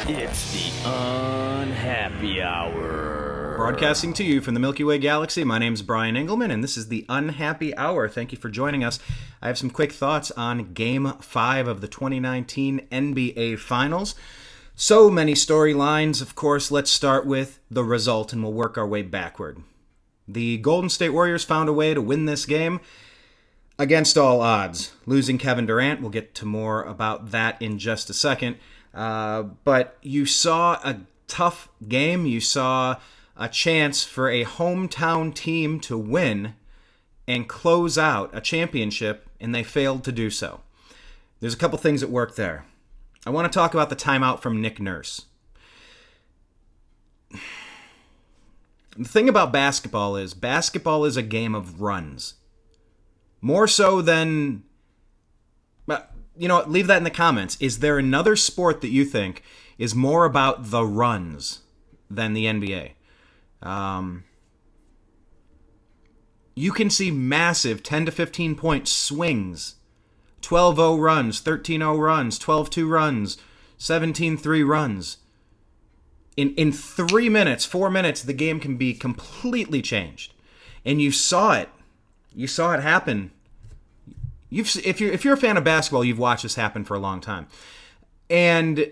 It's the Unhappy Hour. Broadcasting to you from the Milky Way Galaxy, my name's Brian Engelman, and this is the Unhappy Hour. Thank you for joining us. I have some quick thoughts on Game 5 of the 2019 NBA Finals. So many storylines. Of course, let's start with the result, and we'll work our way backward. The Golden State Warriors found a way to win this game against all odds, losing Kevin Durant. We'll get to more about that in just a second. But you saw a tough game. You saw a chance for a hometown team to win and close out a championship, and they failed to do so. There's a couple things that worked there. I want to talk about the timeout from Nick Nurse. The thing about basketball is a game of runs. More so than... You know what? Leave that in the comments. Is there another sport that you think is more about the runs than the NBA? You can see massive 10 to 15 point swings. 12-0 runs, 13-0 runs, 12-2 runs, 17-3 runs. In 3 minutes, 4 minutes, the game can be completely changed. And you saw it. You saw it happen. If you're a fan of basketball, you've watched this happen for a long time. And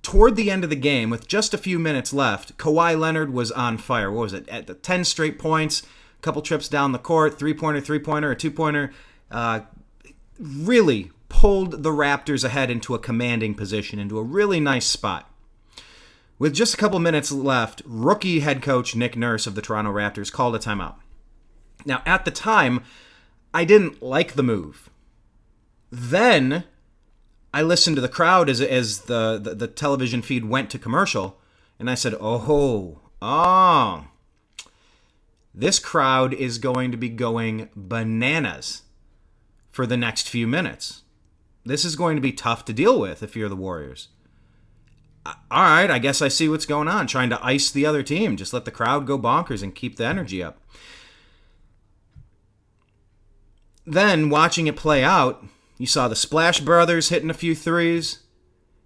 toward the end of the game, with just a few minutes left, Kawhi Leonard was on fire. What was it? At the 10 straight points, a couple trips down the court, three-pointer, a two-pointer. Really pulled the Raptors ahead into a commanding position, into a really nice spot. With just a couple minutes left, rookie head coach Nick Nurse of the Toronto Raptors called a timeout. Now, at the time, I didn't like the move. Then I listened to the crowd as the television feed went to commercial, and I said, this crowd is going to be going bananas for the next few minutes. This is going to be tough to deal with if you're the Warriors. All right, I guess I see what's going on, trying to ice the other team. Just let the crowd go bonkers and keep the energy up. Then, watching it play out, you saw the Splash Brothers hitting a few threes,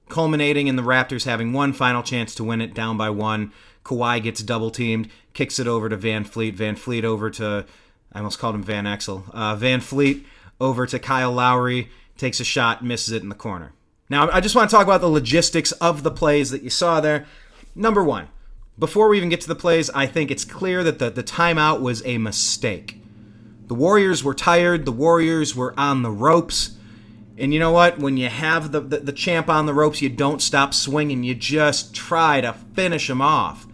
culminating in the Raptors having one final chance to win it, down by one. Kawhi gets double-teamed, kicks it over to Van Fleet. Van Fleet over to, I almost called him Van Exel. Van Fleet over to Kyle Lowry, takes a shot, misses it in the corner. Now, I just want to talk about the logistics of the plays that you saw there. Number one, before we even get to the plays, I think it's clear that the timeout was a mistake. The Warriors were tired. The Warriors were on the ropes. And you know what? When you have the champ on the ropes, you don't stop swinging. You just try to finish him off.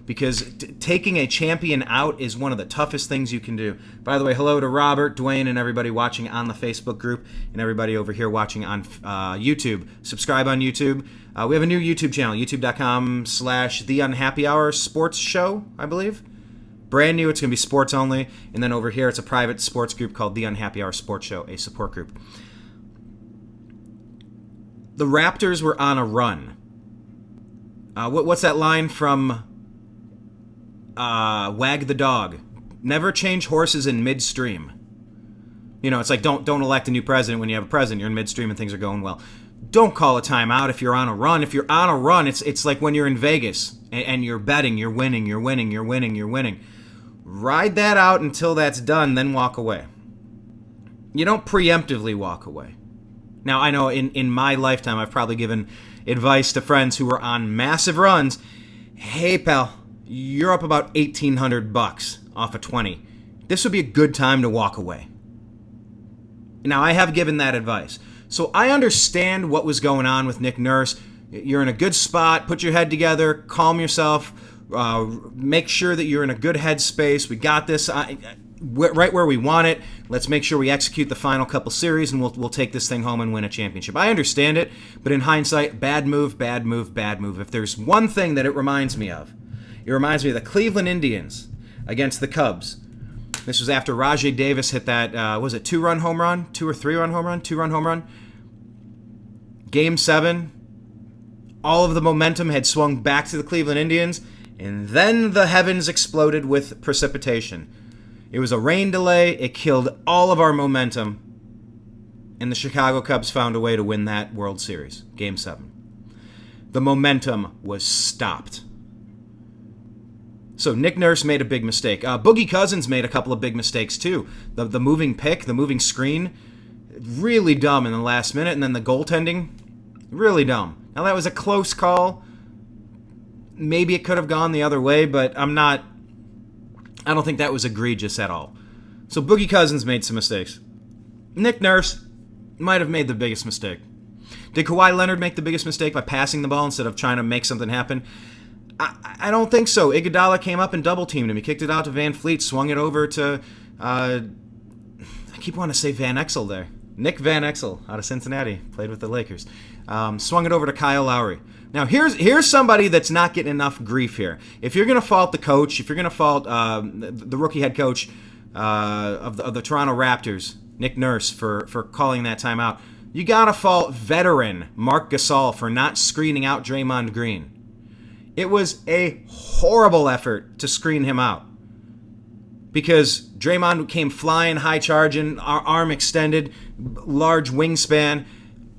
Because taking a champion out is one of the toughest things you can do. By the way, hello to Robert, Dwayne, and everybody watching on the Facebook group, and everybody over here watching on YouTube. Subscribe on YouTube. We have a new YouTube channel, youtube.com/TheUnhappyHour Sports Show, I believe. Brand new, it's going to be sports only. And then over here, it's a private sports group called The Unhappy Hour Sports Show, a support group. The Raptors were on a run. What's that line from Wag the Dog? Never change horses in midstream. You know, it's like don't elect a new president when you have a president. You're in midstream and things are going well. Don't call a timeout if you're on a run. If you're on a run, it's like when you're in Vegas and you're betting, you're winning. Ride that out until that's done, then walk away. You don't preemptively walk away. Now, I know in my lifetime, I've probably given advice to friends who were on massive runs. Hey, pal, you're up about $1,800 off of 20. This would be a good time to walk away. Now, I have given that advice. So I understand what was going on with Nick Nurse. You're in a good spot. Put your head together. Calm yourself. Make sure that you're in a good headspace. We got this right where we want it. Let's make sure we execute the final couple series, and we'll take this thing home and win a championship. I understand it, but in hindsight, bad move. If there's one thing that it reminds me of the Cleveland Indians against the Cubs. This was after Rajai Davis hit that, was it 2-run home run? 2 or 3-run home run? 2-run home run. Game 7, all of the momentum had swung back to the Cleveland Indians, and then the heavens exploded with precipitation. It was a rain delay. It killed all of our momentum, and the Chicago Cubs found a way to win that World Series, Game 7. the momentum was stopped. So Nick Nurse made a big mistake. Boogie Cousins made a couple of big mistakes too. The moving pick, the moving screen, really dumb in the last minute, and then the goaltending, really dumb. Now that was a close call. Maybe it could have gone the other way, but I don't think that was egregious at all. So Boogie Cousins made some mistakes. Nick Nurse might have made the biggest mistake. Did Kawhi Leonard make the biggest mistake by passing the ball instead of trying to make something happen? I don't think so. Iguodala came up and double-teamed him. He kicked it out to Van Fleet, swung it over to, I keep wanting to say Van Exel there. Nick Van Exel out of Cincinnati, played with the Lakers. Swung it over to Kyle Lowry. Now, here's somebody that's not getting enough grief here. If you're going to fault the coach, if you're going to fault the rookie head coach of the Toronto Raptors, Nick Nurse, for calling that timeout, you got to fault veteran Marc Gasol for not screening out Draymond Green. It was a horrible effort to screen him out because Draymond came flying, high charging, arm extended, large wingspan.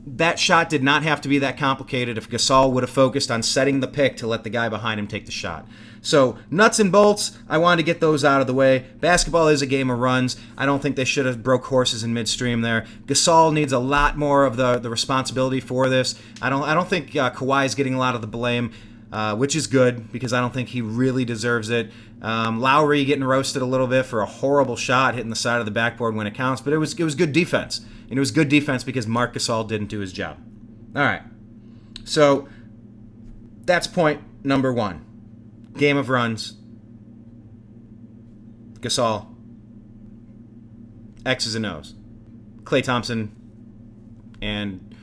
That shot did not have to be that complicated if Gasol would have focused on setting the pick to let the guy behind him take the shot. So nuts and bolts, I wanted to get those out of the way. Basketball is a game of runs. I don't think they should have broke horses in midstream there. Gasol needs a lot more of the responsibility for this. I don't think Kawhi is getting a lot of the blame. Which is good because I don't think he really deserves it. Lowry getting roasted a little bit for a horrible shot hitting the side of the backboard when it counts, but it was good defense. And it was good defense because Marc Gasol didn't do his job. All right. So that's point number one. Game of runs. Gasol. X's and O's. Klay Thompson and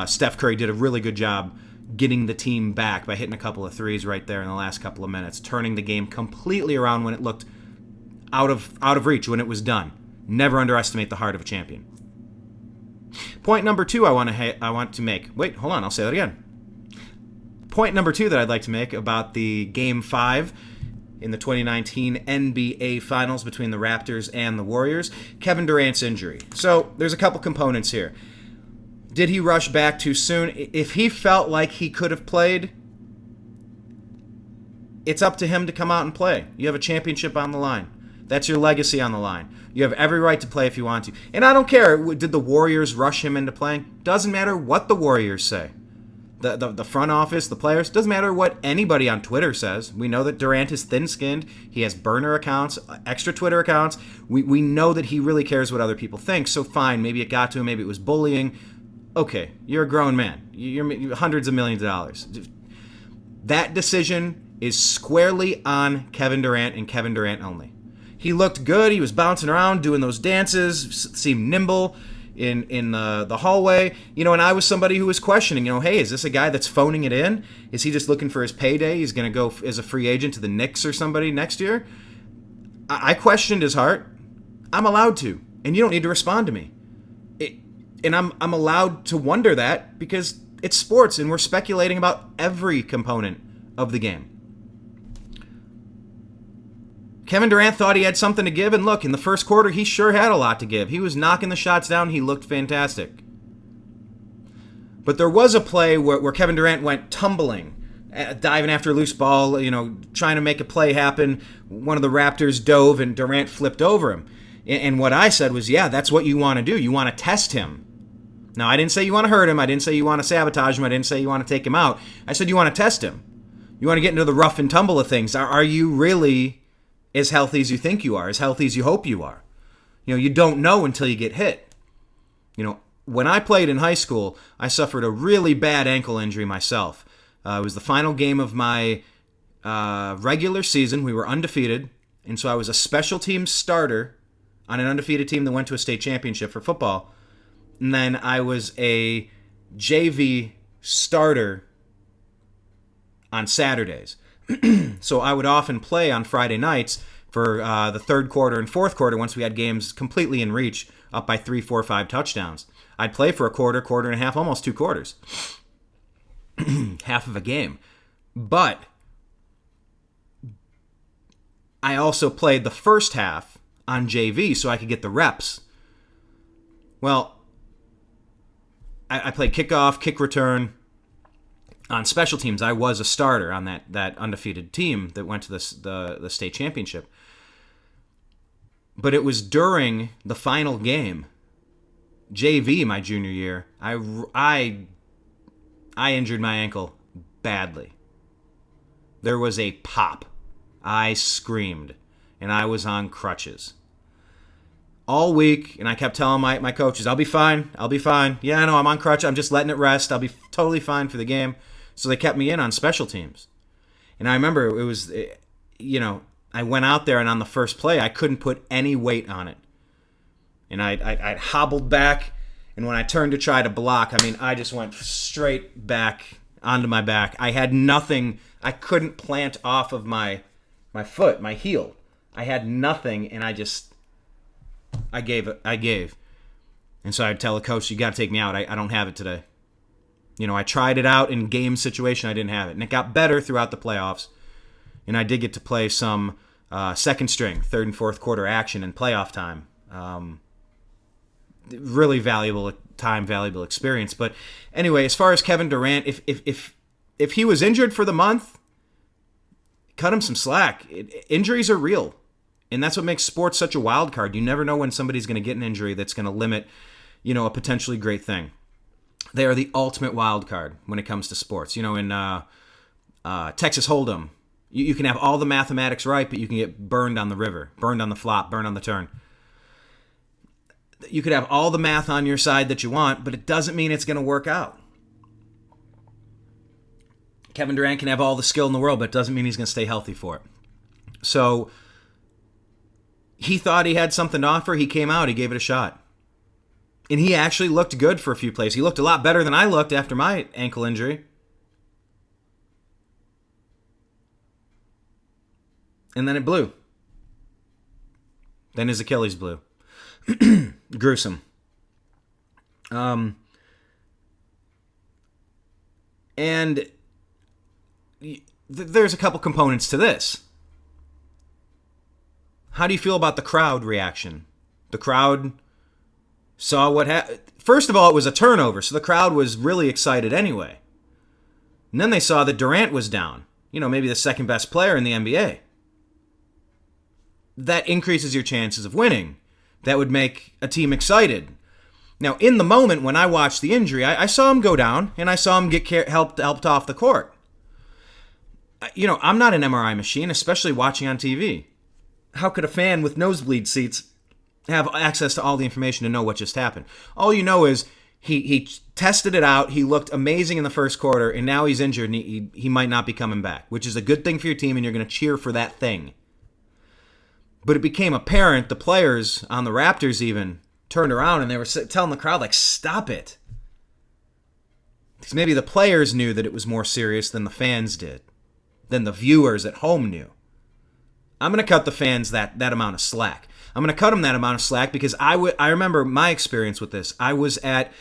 Steph Curry did a really good job getting the team back by hitting a couple of threes right there in the last couple of minutes, turning the game completely around when it looked out of reach, when it was done. Never underestimate the heart of a champion. Point number two I want to make. Wait, hold on, I'll say that again. Point number two that I'd like to make about the Game 5 in the 2019 NBA Finals between the Raptors and the Warriors, Kevin Durant's injury. So there's a couple components here. Did he rush back too soon? If he felt like he could have played, it's up to him to come out and play. You have a championship on the line. That's your legacy on the line. You have every right to play if you want to. And I don't care, did the Warriors rush him into playing? Doesn't matter what the Warriors say. The front office, the players, doesn't matter what anybody on Twitter says. We know that Durant is thin-skinned. He has burner accounts, extra Twitter accounts. We know that he really cares what other people think. So fine, maybe it got to him, maybe it was bullying. Okay, you're a grown man. You're hundreds of millions of dollars. That decision is squarely on Kevin Durant and Kevin Durant only. He looked good. He was bouncing around, doing those dances, seemed nimble in the hallway. And I was somebody who was questioning, hey, is this a guy that's phoning it in? Is he just looking for his payday? He's going to go as a free agent to the Knicks or somebody next year? I questioned his heart. I'm allowed to, and you don't need to respond to me. And I'm allowed to wonder that because it's sports and we're speculating about every component of the game. Kevin Durant thought he had something to give, and look, in the first quarter, he sure had a lot to give. He was knocking the shots down. He looked fantastic. But there was a play where Kevin Durant went tumbling, diving after a loose ball, trying to make a play happen. One of the Raptors dove, and Durant flipped over him. And what I said was, yeah, that's what you want to do. You want to test him. Now, I didn't say you want to hurt him. I didn't say you want to sabotage him. I didn't say you want to take him out. I said you want to test him. You want to get into the rough and tumble of things. Are you really as healthy as you think you are, as healthy as you hope you are? You don't know until you get hit. When I played in high school, I suffered a really bad ankle injury myself. It was the final game of my regular season. We were undefeated, and so I was a special team starter on an undefeated team that went to a state championship for football. And then I was a JV starter on Saturdays. So I would often play on Friday nights for the third quarter and fourth quarter once we had games completely in reach, up by 3, 4, 5 touchdowns. I'd play for a quarter and a half, almost 2 quarters. Half of a game. But I also played the first half on JV so I could get the reps. Well, I played kickoff, kick return, on special teams, I was a starter on that undefeated team that went to the state championship. But it was during the final game, JV, my junior year, I injured my ankle badly. There was a pop. I screamed, and I was on crutches all week, and I kept telling my coaches, I'll be fine. Yeah, I know, I'm on crutches. I'm just letting it rest. I'll be totally fine for the game. So they kept me in on special teams. And I remember it was, I went out there, and on the first play, I couldn't put any weight on it. And I hobbled back, and when I turned to try to block, I just went straight back onto my back. I had nothing. I couldn't plant off of my foot, my heel. I had nothing, and I gave. And so I'd tell the coach, you got to take me out. I don't have it today. I tried it out in game situation. I didn't have it. And it got better throughout the playoffs. And I did get to play some second string, third and fourth quarter action in playoff time. Really valuable time, valuable experience. But anyway, as far as Kevin Durant, if he was injured for the month, cut him some slack. Injuries are real. And that's what makes sports such a wild card. You never know when somebody's going to get an injury that's going to limit, a potentially great thing. They are the ultimate wild card when it comes to sports. In Texas Hold'em, you can have all the mathematics right, but you can get burned on the river, burned on the flop, burned on the turn. You could have all the math on your side that you want, but it doesn't mean it's going to work out. Kevin Durant can have all the skill in the world, but it doesn't mean he's going to stay healthy for it. So he thought he had something to offer. He came out. He gave it a shot. And he actually looked good for a few plays. He looked a lot better than I looked after my ankle injury. And then it blew. Then his Achilles blew. Gruesome. And there's a couple components to this. How do you feel about the crowd reaction? The crowd saw what happened. First of all, it was a turnover, so the crowd was really excited anyway. And then they saw that Durant was down. Maybe the second best player in the NBA. That increases your chances of winning. That would make a team excited. Now, in the moment when I watched the injury, I saw him go down, and I saw him get helped off the court. I'm not an MRI machine, especially watching on TV. How could a fan with nosebleed seats have access to all the information to know what just happened? All you know is he tested it out, he looked amazing in the first quarter, and now he's injured, and he might not be coming back, which is a good thing for your team, and you're going to cheer for that thing. But it became apparent, the players on the Raptors even turned around and they were telling the crowd, stop it. Because maybe the players knew that it was more serious than the fans did, than the viewers at home knew. I'm going to cut the fans that amount of slack. I'm going to cut them that amount of slack because I remember my experience with this. I was at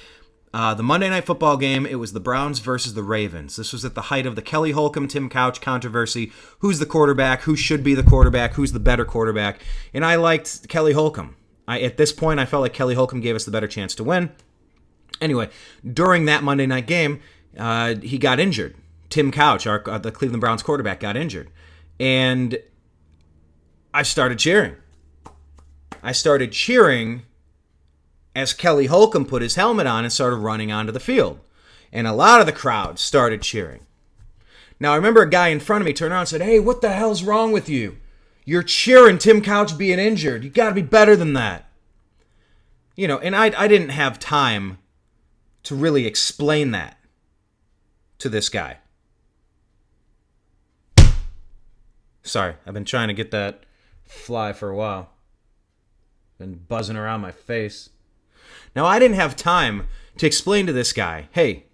the Monday Night Football game. It was the Browns versus the Ravens. This was at the height of the Kelly Holcomb, Tim Couch controversy. Who's the quarterback? Who should be the quarterback? Who's the better quarterback? And I liked Kelly Holcomb. At this point, I felt like Kelly Holcomb gave us the better chance to win. Anyway, during that Monday night game, he got injured. Tim Couch, the Cleveland Browns quarterback, got injured. And I started cheering. As Kelly Holcomb put his helmet on and started running onto the field. And a lot of the crowd started cheering. Now, I remember a guy in front of me turned around and said, "Hey, what the hell's wrong with you? You're cheering Tim Couch being injured. You got to be better than that." And I didn't have time to really explain that to this guy. Sorry, I've been trying to get that fly for a while. Been buzzing around my face. Now, I didn't have time to explain to this guy, hey,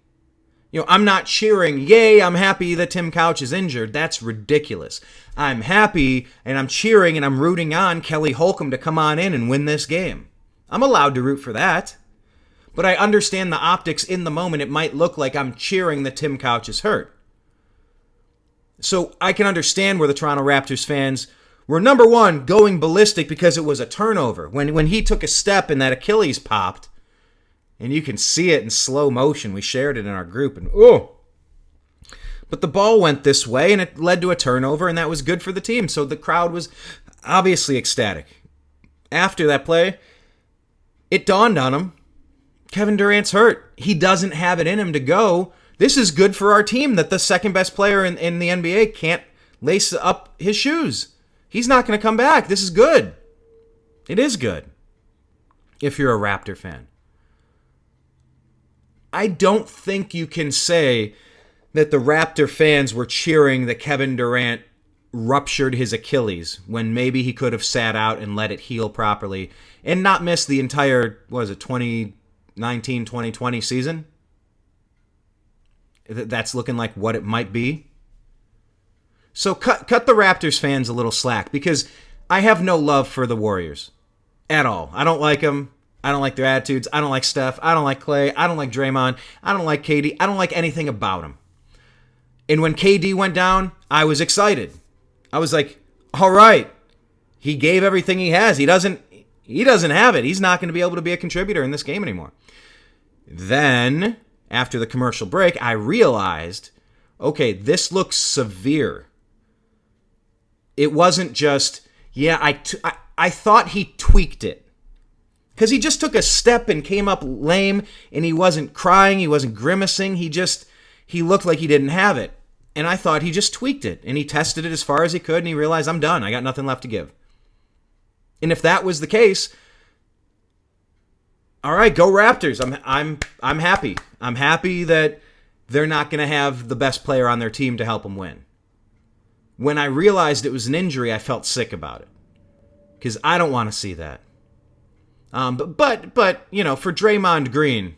I'm not cheering, yay, I'm happy that Tim Couch is injured. That's ridiculous. I'm happy and I'm cheering and I'm rooting on Kelly Holcomb to come on in and win this game. I'm allowed to root for that. But I understand the optics in the moment. It might look like I'm cheering that Tim Couch is hurt. So I can understand where the Toronto Raptors fans were, number one, going ballistic because it was a turnover. When he took a step and that Achilles popped, and you can see it in slow motion. We shared it in our group, and But the ball went this way, and it led to a turnover, and that was good for the team. So the crowd was obviously ecstatic. After that play, it dawned on him, Kevin Durant's hurt. He doesn't have it in him to go. This is good for our team that the second best player in the NBA can't lace up his shoes. He's not going to come back. This is good. It is good if you're a Raptor fan. I don't think you can say that the Raptor fans were cheering that Kevin Durant ruptured his Achilles when maybe he could have sat out and let it heal properly and not miss the entire, 2019-2020 season? That's looking like what it might be. So cut the Raptors fans a little slack, because I have no love for the Warriors at all. I don't like them. I don't like their attitudes. I don't like Steph. I don't like Clay. I don't like Draymond. I don't like KD. I don't like anything about them. And when KD went down, I was excited. I was like, all right, he gave everything he has. He doesn't have it. He's not going to be able to be a contributor in this game anymore. Then, after the commercial break, I realized, okay, this looks severe. It wasn't just, I thought he tweaked it. Because he just took a step and came up lame, and he wasn't crying, he wasn't grimacing, he looked like he didn't have it. And I thought he just tweaked it, and he tested it as far as he could, and he realized, I'm done, I got nothing left to give. And if that was the case, all right, go Raptors. I'm happy. I'm happy that they're not going to have the best player on their team to help them win. When I realized it was an injury, I felt sick about it, because I don't want to see that. But for Draymond Green,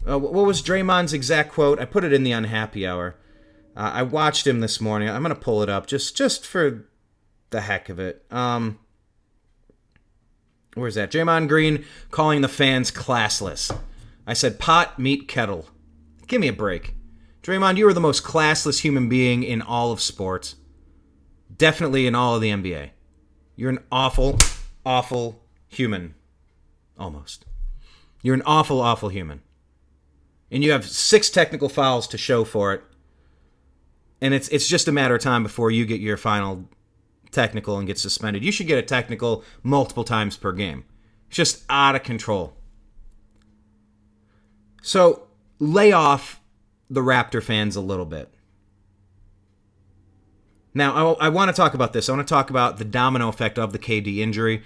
what was Draymond's exact quote? I put it in the Unhappy Hour. I watched him this morning. I'm going to pull it up just for the heck of it. Where's that? Draymond Green calling the fans classless. I said, pot, meet, kettle. Give me a break. Draymond, you are the most classless human being in all of sports. Definitely in all of the NBA. You're an awful, awful human. Almost. You're an awful, awful human. And you have 6 technical fouls to show for it. And it's just a matter of time before you get your final technical and get suspended. You should get a technical multiple times per game. It's just out of control. So lay off the Raptor fans a little bit. Now, I want to talk about this. I want to talk about the domino effect of the KD injury.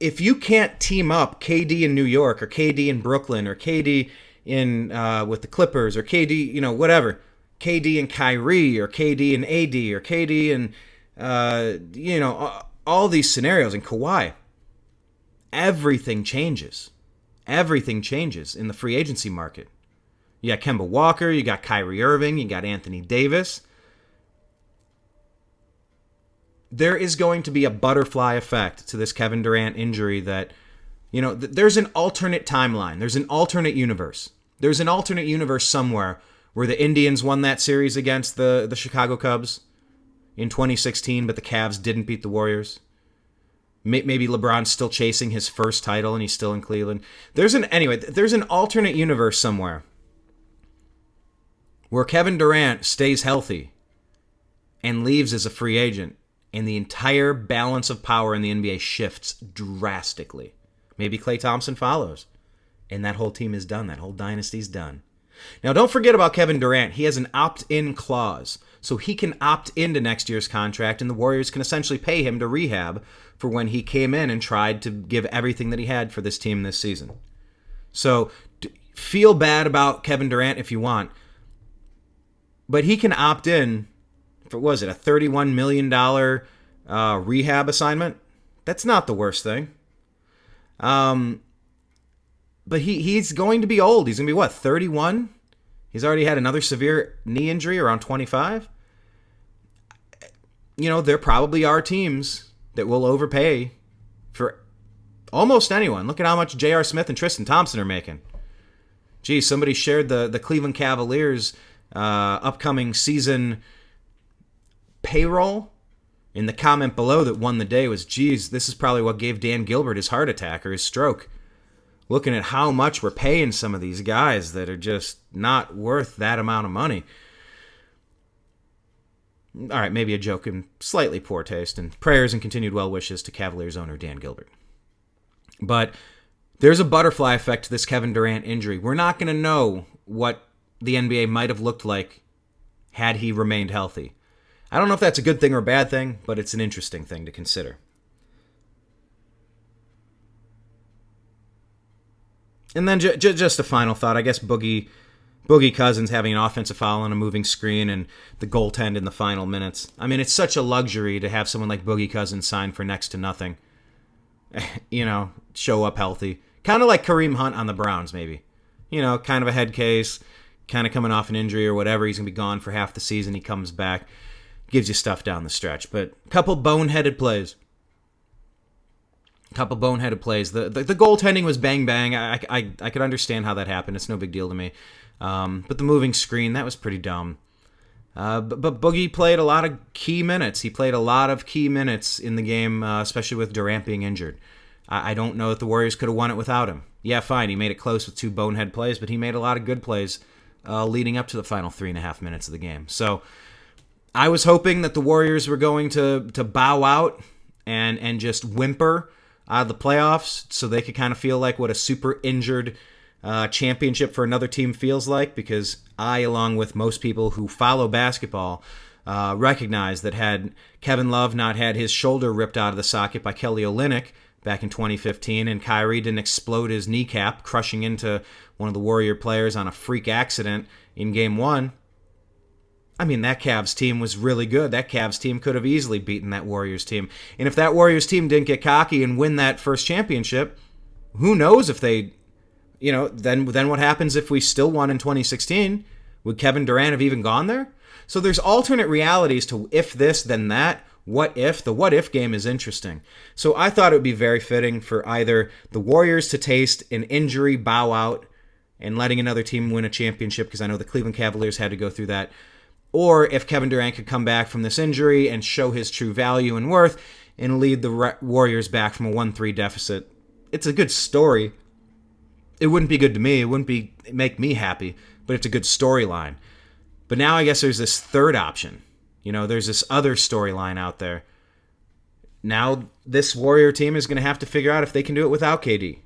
If you can't team up KD in New York, or KD in Brooklyn, or KD in with the Clippers, or KD, whatever, KD and Kyrie, or KD and AD, or KD and all these scenarios, and Kawhi, everything changes. Everything changes in the free agency market. You got Kemba Walker, you got Kyrie Irving, you got Anthony Davis. There is going to be a butterfly effect to this Kevin Durant injury that, there's an alternate timeline. There's an alternate universe. There's an alternate universe somewhere where the Indians won that series against the Chicago Cubs in 2016, but the Cavs didn't beat the Warriors. Maybe LeBron's still chasing his first title and he's still in Cleveland. There's an alternate universe somewhere where Kevin Durant stays healthy and leaves as a free agent, and the entire balance of power in the NBA shifts drastically. Maybe Klay Thompson follows, and that whole team is done. That whole dynasty's done. Now, don't forget about Kevin Durant. He has an opt-in clause, so he can opt into next year's contract, and the Warriors can essentially pay him to rehab for when he came in and tried to give everything that he had for this team this season. So feel bad about Kevin Durant if you want, but he can opt in for, a $31 million rehab assignment? That's not the worst thing. But he's going to be old. He's going to be, 31? He's already had another severe knee injury around 25. There probably are teams that will overpay for almost anyone. Look at how much J.R. Smith and Tristan Thompson are making. Geez, somebody shared the Cleveland Cavaliers upcoming season payroll. In the comment below that won the day was, geez, this is probably what gave Dan Gilbert his heart attack or his stroke. looking at how much we're paying some of these guys that are just not worth that amount of money. All right, maybe a joke in slightly poor taste, and prayers and continued well wishes to Cavaliers owner Dan Gilbert. But there's a butterfly effect to this Kevin Durant injury. We're not going to know what the NBA might have looked like had he remained healthy. I don't know if that's a good thing or a bad thing, but it's an interesting thing to consider. And then just a final thought. I guess Boogie Cousins having an offensive foul on a moving screen and the goaltend in the final minutes. I mean, it's such a luxury to have someone like Boogie Cousins sign for next to nothing. Show up healthy. Kind of like Kareem Hunt on the Browns, maybe. Kind of a head case, kind of coming off an injury or whatever. He's going to be gone for half the season. He comes back, gives you stuff down the stretch. But a couple boneheaded plays. The goaltending was bang bang. I could understand how that happened. It's no big deal to me. But the moving screen, that was pretty dumb. But Boogie played a lot of key minutes. He played a lot of key minutes in the game, especially with Durant being injured. I don't know if the Warriors could have won it without him. Yeah, fine. He made it close with 2 bonehead plays, but he made a lot of good plays leading up to the final 3.5 minutes of the game. So I was hoping that the Warriors were going to bow out and just whimper out of the playoffs so they could kind of feel like what a super injured championship for another team feels like, because I, along with most people who follow basketball, recognize that had Kevin Love not had his shoulder ripped out of the socket by Kelly Olynyk back in 2015 and Kyrie didn't explode his kneecap crushing into one of the Warrior players on a freak accident in Game 1, I mean, that Cavs team was really good. That Cavs team could have easily beaten that Warriors team. And if that Warriors team didn't get cocky and win that first championship, who knows if they, then what happens if we still won in 2016? Would Kevin Durant have even gone there? So there's alternate realities to if this, then that. What if? The what if game is interesting. So I thought it would be very fitting for either the Warriors to taste an injury bow out and letting another team win a championship, because I know the Cleveland Cavaliers had to go through that, or if Kevin Durant could come back from this injury and show his true value and worth and lead the Warriors back from a 1-3 deficit. It's a good story. It wouldn't be good to me. It wouldn't make me happy, but it's a good storyline. But now I guess there's this third option. There's this other storyline out there. Now this Warrior team is going to have to figure out if they can do it without KD.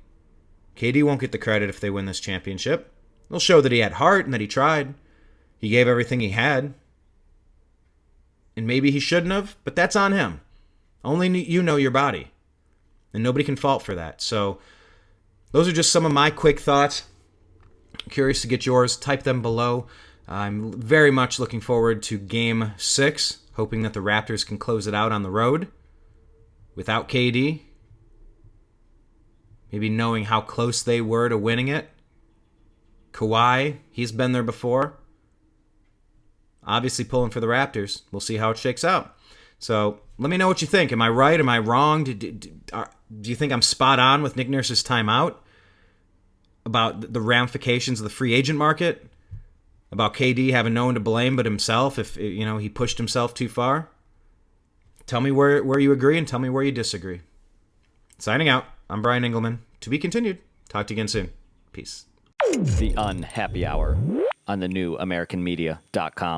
KD won't get the credit if they win this championship. They'll show that he had heart and that he tried. He gave everything he had. And maybe he shouldn't have, but that's on him. Only you know your body. And nobody can fault for that. So those are just some of my quick thoughts. Curious to get yours. Type them below. I'm very much looking forward to Game 6, hoping that the Raptors can close it out on the road without KD. Maybe knowing how close they were to winning it. Kawhi, he's been there before. Obviously pulling for the Raptors. We'll see how it shakes out. So let me know what you think. Am I right? Am I wrong? Do you think I'm spot on with Nick Nurse's timeout? About the ramifications of the free agent market? About KD having no one to blame but himself if he pushed himself too far? Tell me where you agree and tell me where you disagree. Signing out. I'm Brian Engelman. To be continued. Talk to you again soon. Peace. The Unhappy Hour on TheNewAmericanMedia.com.